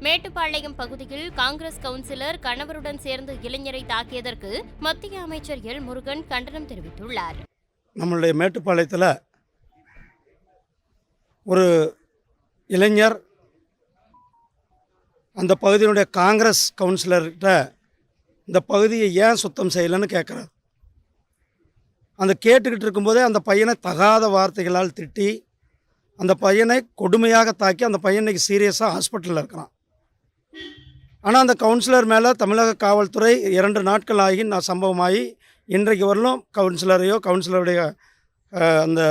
மேட்டுப்பாளையம் பகுதியில் காங்கிரஸ் கவுன்சிலர் கணவருடன் சேர்ந்து இளைஞரை தாக்கியதற்கு மத்திய அமைச்சர் எல் முருகன் கண்டனம் தெரிவித்துள்ளார். நம்மளுடைய மேட்டுப்பாளையத்தில் ஒரு இளைஞர் அந்த பகுதியினுடைய காங்கிரஸ் கவுன்சிலர்கிட்ட இந்த பகுதியை ஏன் சுத்தம் செய்யலைன்னு கேட்குறாரு. அந்த கேட்டுக்கிட்டு இருக்கும்போதே அந்த பையனை தகாத வார்த்தைகளால் திட்டி அந்த பையனை கொடுமையாக தாக்கி அந்த பையன் இன்னைக்கு சீரியஸாக ஹாஸ்பிட்டலில் இருக்கிறான். ஆனால் அந்த கவுன்சிலர் மேலே தமிழக காவல்துறை 2 நாட்கள் ஆகி சம்பவமாகி இன்றைக்கு வரலும் கவுன்சிலரையோ கவுன்சிலருடைய அந்த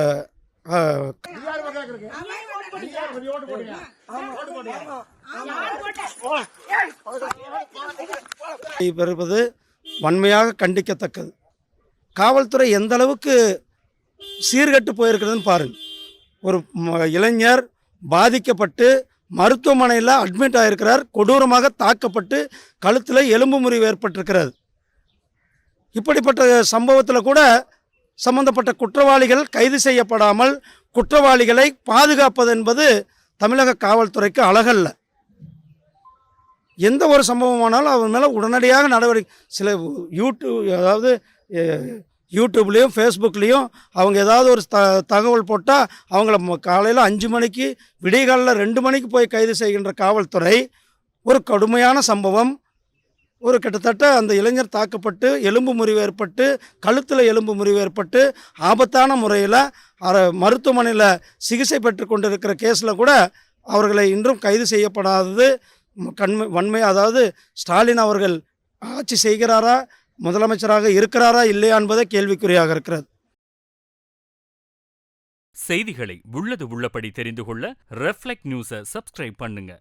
பெறுவது வன்மையாக கண்டிக்கத்தக்கது. காவல்துறை எந்த அளவுக்கு சீர்கெட்டு போயிருக்கிறதுன்னு பாருங்கள். ஒரு இளைஞர் பாதிக்கப்பட்டு மருத்துவமனையில் அட்மிட் ஆகிருக்கிறார். கொடூரமாக தாக்கப்பட்டு கழுத்தில் எலும்பு முறிவு ஏற்பட்டிருக்கிறது. இப்படிப்பட்ட சம்பவத்தில் கூட சம்பந்தப்பட்ட குற்றவாளிகள் கைது செய்யப்படாமல் குற்றவாளிகளை பாதுகாப்பது என்பது தமிழக காவல்துறைக்கு அழகல்ல. எந்த ஒரு சம்பவமானாலும் அவர் மேலே உடனடியாக நடவடிக்கை சில யூடியூப்லேயும் ஃபேஸ்புக்லேயும் அவங்க ஏதாவது ஒரு தகவல் போட்டால் அவங்கள காலையில் 5 மணிக்கு விடியகாலில் 2 மணிக்கு போய் கைது செய்கின்ற காவல்துறை ஒரு கடுமையான சம்பவம். ஒரு கிட்டத்தட்ட அந்த இளைஞர் தாக்கப்பட்டு எலும்பு முறிவு ஏற்பட்டு கழுத்தில் எலும்பு முறிவு ஏற்பட்டு ஆபத்தான முறையில் மருத்துவமனையில் சிகிச்சை பெற்று கொண்டிருக்கிற கேஸில் கூட அவர்களை இன்றும் கைது செய்யப்படாதது வன்மை. அதாவது ஸ்டாலின் அவர்கள் ஆட்சி செய்கிறாரா, முதலமைச்சராக இருக்கிறாரா இல்லையா என்பதே கேள்விக்குறியாக இருக்கிறது. செய்திகளை உள்ளது உள்ளபடி தெரிந்து கொள்ள ரெஃப்ளெக்ட் நியூஸை சப்ஸ்கிரைப் பண்ணுங்க.